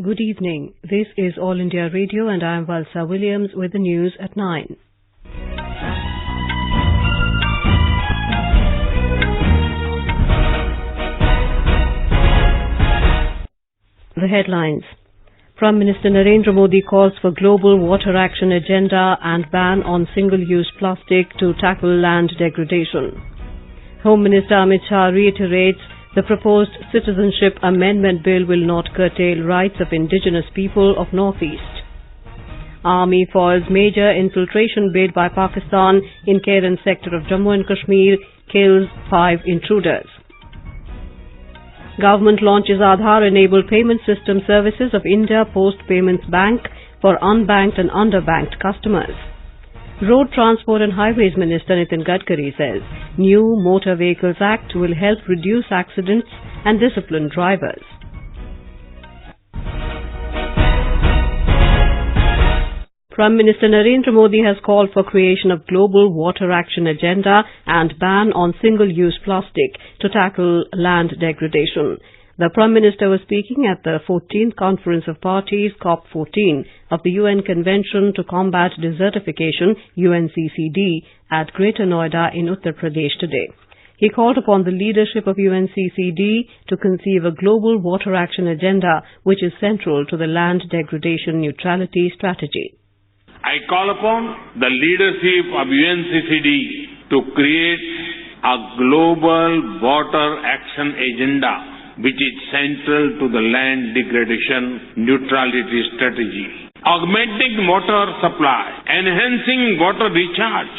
Good evening. This is All India Radio and I am Valsa Williams with the news at 9. The headlines. Prime Minister Narendra Modi calls for global water action agenda and ban on single-use plastic to tackle land degradation. Home Minister Amit Shah reiterates the proposed Citizenship Amendment Bill will not curtail rights of indigenous people of Northeast. Army foils major infiltration bid by Pakistan in Keran Sector of Jammu and Kashmir, kills 5 intruders. Government launches Aadhaar-enabled payment system services of India Post Payments Bank for unbanked and underbanked customers. Road Transport and Highways Minister Nitin Gadkari says new Motor Vehicles Act will help reduce accidents and discipline drivers. Prime Minister Narendra Modi has called for creation of global water action agenda and ban on single-use plastic to tackle land degradation. The Prime Minister was speaking at the 14th Conference of Parties COP14 of the UN Convention to Combat Desertification UNCCD at Greater Noida in Uttar Pradesh today. He called upon the leadership of UNCCD to conceive a global water action agenda which is central to the land degradation neutrality strategy. I call upon the leadership of UNCCD to create a global water action agenda which is central to the land degradation neutrality strategy. Augmenting water supply, enhancing water recharge,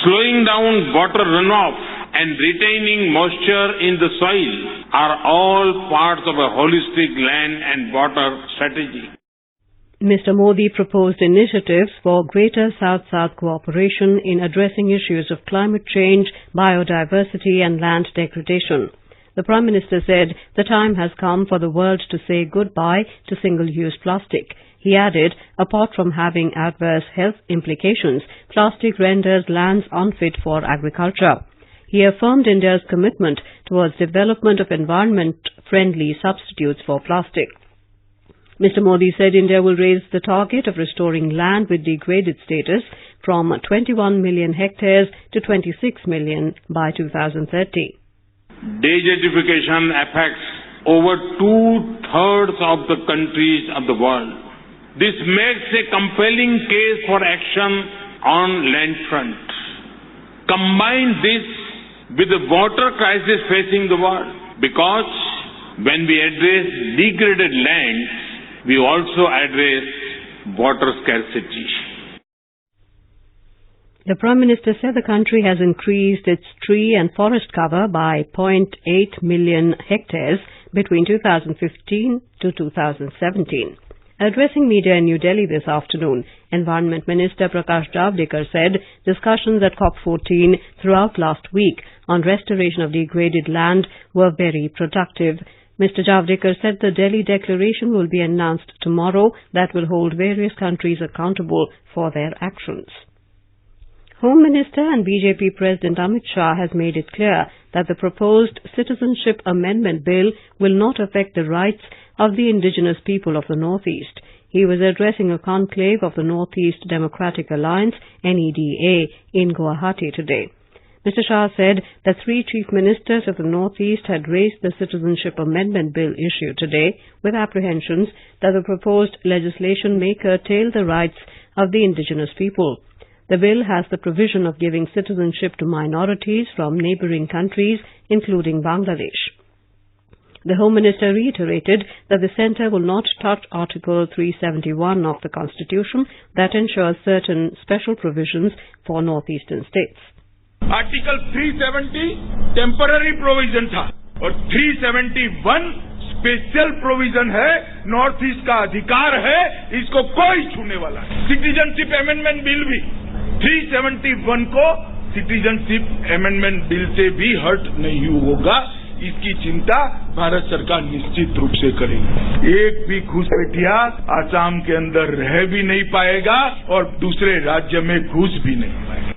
slowing down water runoff and retaining moisture in the soil are all parts of a holistic land and water strategy. Mr. Modi proposed initiatives for greater South-South cooperation in addressing issues of climate change, biodiversity and land degradation. The Prime Minister said the time has come for the world to say goodbye to single-use plastic. He added, apart from having adverse health implications, plastic renders lands unfit for agriculture. He affirmed India's commitment towards development of environment-friendly substitutes for plastic. Mr. Modi said India will raise the target of restoring land with degraded status from 21 million hectares to 26 million by 2030. Desertification affects over 2/3 of the countries of the world. This makes a compelling case for action on land front. Combine this with the water crisis facing the world, because when we address degraded lands, we also address water scarcity. The Prime Minister said the country has increased its tree and forest cover by 0.8 million hectares between 2015 to 2017. Addressing media in New Delhi this afternoon, Environment Minister Prakash Javadekar said discussions at COP14 throughout last week on restoration of degraded land were very productive. Mr. Javadekar said the Delhi Declaration will be announced tomorrow that will hold various countries accountable for their actions. Home Minister and BJP President Amit Shah has made it clear that the proposed Citizenship Amendment Bill will not affect the rights of the indigenous people of the Northeast. He was addressing a conclave of the Northeast Democratic Alliance, NEDA, in Guwahati today. Mr. Shah said that 3 chief ministers of the Northeast had raised the Citizenship Amendment Bill issue today with apprehensions that the proposed legislation may curtail the rights of the indigenous people. The bill has the provision of giving citizenship to minorities from neighbouring countries, including Bangladesh. The Home Minister reiterated that the Centre will not touch Article 371 of the Constitution that ensures certain special provisions for northeastern states. Article 370 temporary provision था और 371 special provision है। North east का अधिकार है, इसको कोई छूने वाला है। सिटीजनशिप अमेंडमेंट बिल भी 371 को सिटीजनशिप अमेंडमेंट बिल से भी हर्ट नहीं होगा। इसकी चिंता भारत सरकार निश्चित रूप से करेगी। एक भी घुसपैठिया आसाम के अंदर रह भी नहीं पाएगा और दूसरे राज्य में घुस भी नहीं पाएगा।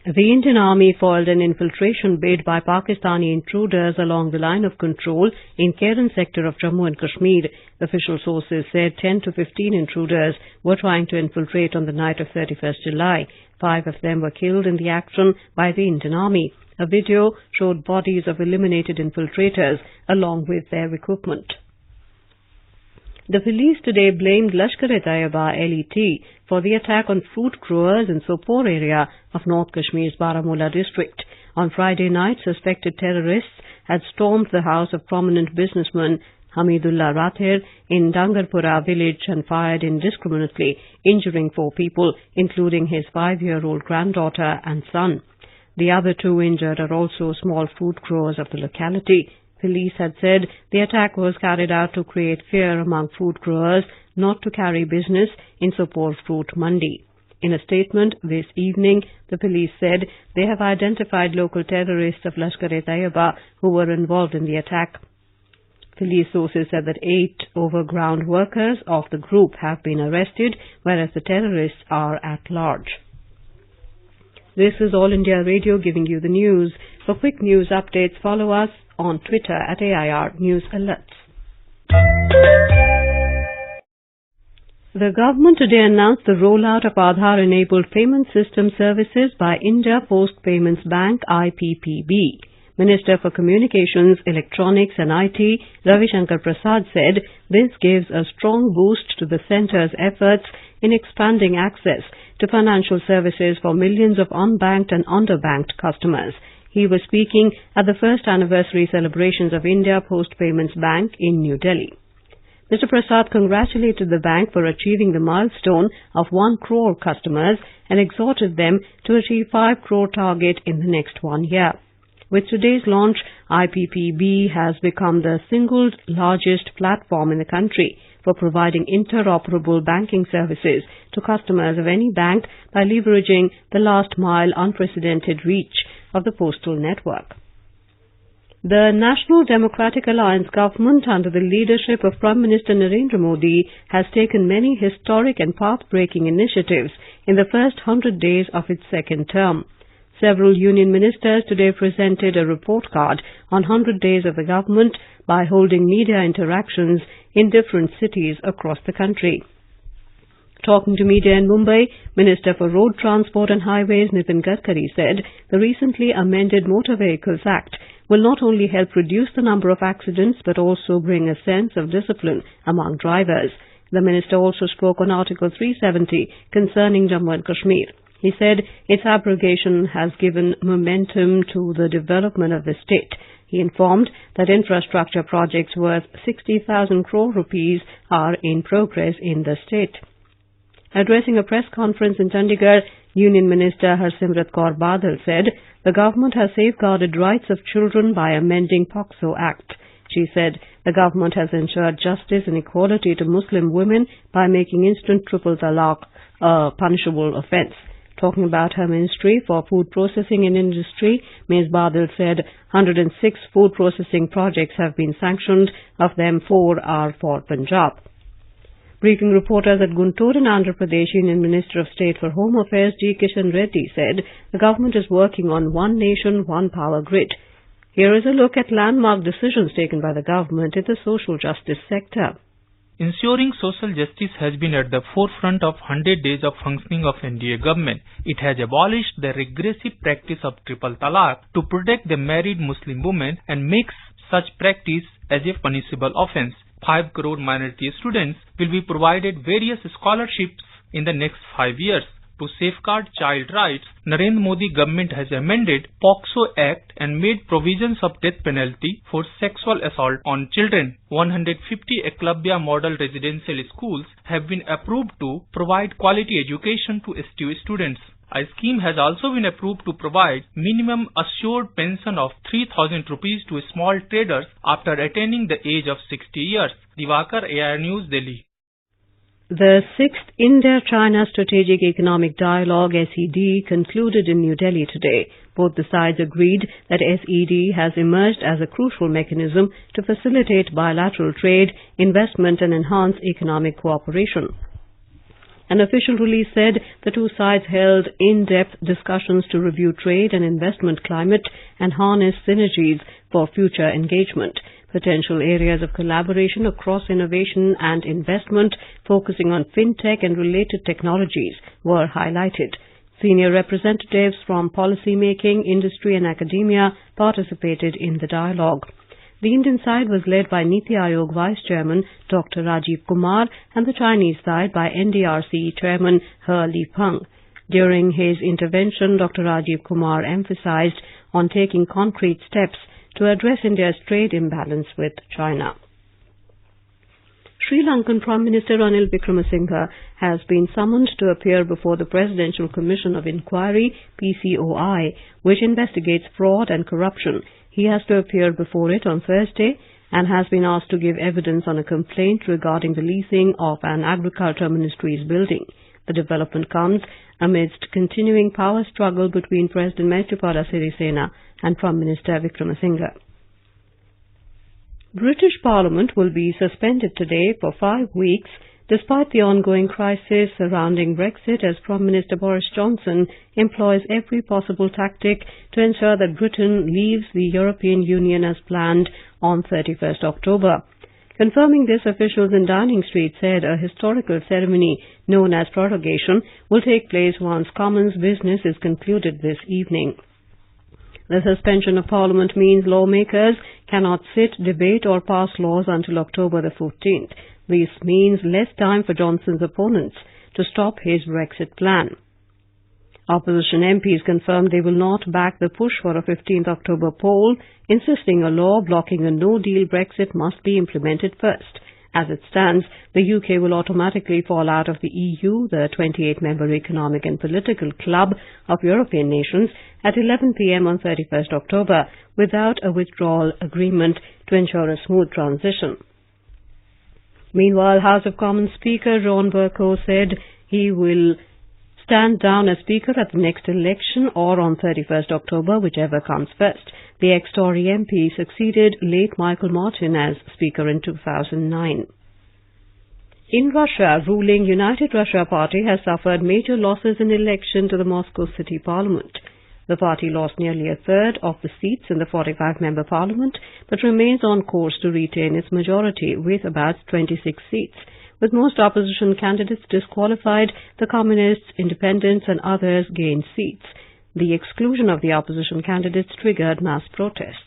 The Indian Army foiled an infiltration bid by Pakistani intruders along the line of control in Keran Sector of Jammu and Kashmir. Official sources said 10 to 15 intruders were trying to infiltrate on the night of 31st July. 5 of them were killed in the action by the Indian Army. A video showed bodies of eliminated infiltrators along with their equipment. The police today blamed Lashkar-e-Taiba LET for the attack on fruit growers in Sopore area of North Kashmir's Baramulla district. On Friday night, suspected terrorists had stormed the house of prominent businessman Hamidullah Rathir in Dangarpura village and fired indiscriminately, injuring 4 people, including his 5-year-old granddaughter and son. The other 2 injured are also small fruit growers of the locality. Police had said the attack was carried out to create fear among fruit growers not to carry business in Sopore Fruit Mandi. In a statement this evening, the police said they have identified local terrorists of Lashkar-e-Taiba who were involved in the attack. Police sources said that 8 overground workers of the group have been arrested, whereas the terrorists are at large. This is All India Radio giving you the news. For quick news updates, follow us on Twitter at AIR News Alerts. The government today announced the rollout of Aadhaar-enabled payment system services by India Post Payments Bank (IPPB). Minister for Communications, Electronics and IT, Ravi Shankar Prasad said this gives a strong boost to the centre's efforts in expanding access to financial services for millions of unbanked and underbanked customers. He was speaking at the first anniversary celebrations of India Post Payments Bank in New Delhi. Mr. Prasad congratulated the bank for achieving the milestone of 1 crore customers and exhorted them to achieve 5 crore target in the next 1 year. With today's launch, IPPB has become the single largest platform in the country for providing interoperable banking services to customers of any bank by leveraging the last-mile unprecedented reach of the postal network. The National Democratic Alliance government under the leadership of Prime Minister Narendra Modi has taken many historic and path-breaking initiatives in the first 100 days of its second term. Several union ministers today presented a report card on 100 days of the government by holding media interactions in different cities across the country. Talking to media in Mumbai, Minister for Road Transport and Highways Nitin Gadkari said the recently amended Motor Vehicles Act will not only help reduce the number of accidents but also bring a sense of discipline among drivers. The minister also spoke on Article 370 concerning Jammu and Kashmir. He said its abrogation has given momentum to the development of the state. He informed that infrastructure projects worth 60,000 crore rupees are in progress in the state. Addressing a press conference in Chandigarh, Union Minister Harsimrat Kaur Badal said the government has safeguarded rights of children by amending POCSO Act. She said the government has ensured justice and equality to Muslim women by making instant triple talaq a punishable offence. Talking about her ministry for food processing and industry, Ms. Badal said 106 food processing projects have been sanctioned, of them 4 are for Punjab. Briefing reporters at Guntur in Andhra Pradesh, Union Minister of State for Home Affairs G. Kishan Reddy said the government is working on one nation, one power grid. Here is a look at landmark decisions taken by the government in the social justice sector. Ensuring social justice has been at the forefront of 100 days of functioning of NDA government. It has abolished the regressive practice of triple talaq to protect the married Muslim women and makes such practice as a punishable offence. 5 crore minority students will be provided various scholarships in the next 5 years. To safeguard child rights, Narendra Modi government has amended POCSO Act and made provisions of death penalty for sexual assault on children. 150 Eklavya model residential schools have been approved to provide quality education to STU students. A scheme has also been approved to provide minimum assured pension of 3,000 rupees to small traders after attaining the age of 60 years. Divakar, AIR News, Delhi. The 6th India-China Strategic Economic Dialogue SED concluded in New Delhi today. Both the sides agreed that SED has emerged as a crucial mechanism to facilitate bilateral trade, investment and enhance economic cooperation. An official release said the two sides held in-depth discussions to review trade and investment climate and harness synergies for future engagement. Potential areas of collaboration across innovation and investment, focusing on fintech and related technologies, were highlighted. Senior representatives from policymaking, industry and academia participated in the dialogue. The Indian side was led by Niti Aayog Vice Chairman Dr. Rajiv Kumar and the Chinese side by NDRC Chairman He Lipeng. During his intervention, Dr. Rajiv Kumar emphasized on taking concrete steps to address India's trade imbalance with China. Sri Lankan Prime Minister Ranil Wickremesinghe has been summoned to appear before the Presidential Commission of Inquiry, PCOI, which investigates fraud and corruption. He has to appear before it on Thursday and has been asked to give evidence on a complaint regarding the leasing of an Agriculture Ministry's building. The development comes amidst continuing power struggle between President Maithripala Sirisena and Prime Minister Wickremesinghe. British Parliament will be suspended today for 5 weeks despite the ongoing crisis surrounding Brexit, as Prime Minister Boris Johnson employs every possible tactic to ensure that Britain leaves the European Union as planned on 31st October. Confirming this, officials in Downing Street said a historical ceremony known as prorogation will take place once Commons business is concluded this evening. The suspension of Parliament means lawmakers cannot sit, debate or pass laws until October the 14th. This means less time for Johnson's opponents to stop his Brexit plan. Opposition MPs confirmed they will not back the push for a 15th October poll, insisting a law blocking a no-deal Brexit must be implemented first. As it stands, the UK will automatically fall out of the EU, the 28-member economic and political club of European nations, at 11 p.m. on 31st October, without a withdrawal agreement to ensure a smooth transition. Meanwhile, House of Commons Speaker Ron Burko said he will stand down as Speaker at the next election or on 31st October, whichever comes first. The ex-Tory MP succeeded late Michael Martin as Speaker in 2009. In Russia, ruling United Russia Party has suffered major losses in election to the Moscow City Parliament. The party lost nearly a third of the seats in the 45-member parliament, but remains on course to retain its majority with about 26 seats. With most opposition candidates disqualified, the Communists, Independents and others gained seats. The exclusion of the opposition candidates triggered mass protests.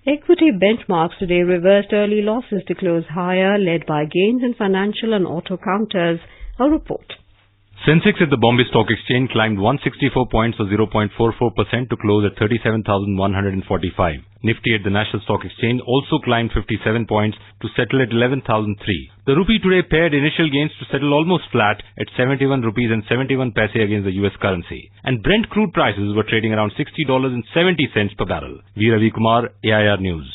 Equity benchmarks today reversed early losses to close higher, led by gains in financial and auto counters. A report. Sensex at the Bombay Stock Exchange climbed 164 points or 0.44% to close at 37,145. Nifty at the National Stock Exchange also climbed 57 points to settle at 11,003. The rupee today paired initial gains to settle almost flat at 71 rupees and 71 paise against the US currency. And Brent crude prices were trading around $60.70 per barrel. V. Ravi Kumar, AIR News.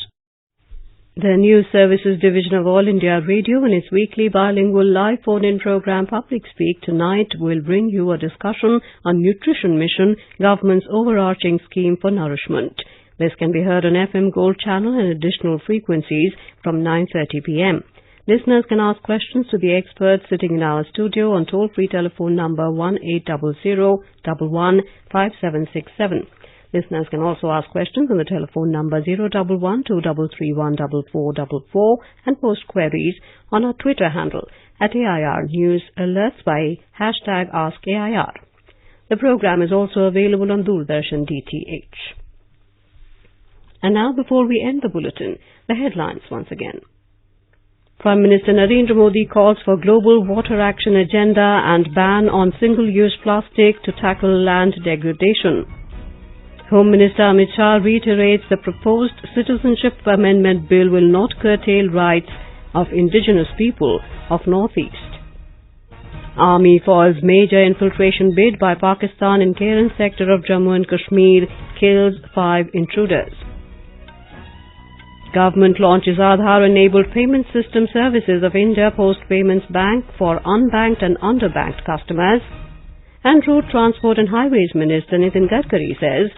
The News Services Division of All India Radio in its weekly bilingual live phone-in program Public Speak tonight will bring you a discussion on Nutrition Mission, government's overarching scheme for nourishment. This can be heard on FM Gold channel and additional frequencies from 9:30 p.m. Listeners can ask questions to the experts sitting in our studio on toll-free telephone number 1800-11-5767. Listeners can also ask questions on the telephone number 011-2331-4444 and post queries on our Twitter handle at AIR News Alerts by hashtag AskAIR. The program is also available on Doordarshan DTH. And now, before we end the bulletin, the headlines once again. Prime Minister Narendra Modi calls for global water action agenda and ban on single-use plastic to tackle land degradation. Home Minister Amit Shah reiterates the proposed Citizenship Amendment Bill will not curtail rights of indigenous people of Northeast. Army foils major infiltration bid by Pakistan in Keran Sector of Jammu and Kashmir, kills 5 intruders. Government launches Aadhaar-enabled payment system services of India Post Payments Bank for unbanked and underbanked customers. And Road Transport and Highways Minister Nitin Gadkari says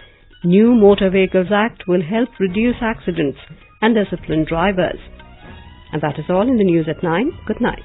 new Motor Vehicles Act will help reduce accidents and discipline drivers. And that is all in the news at 9. Good night.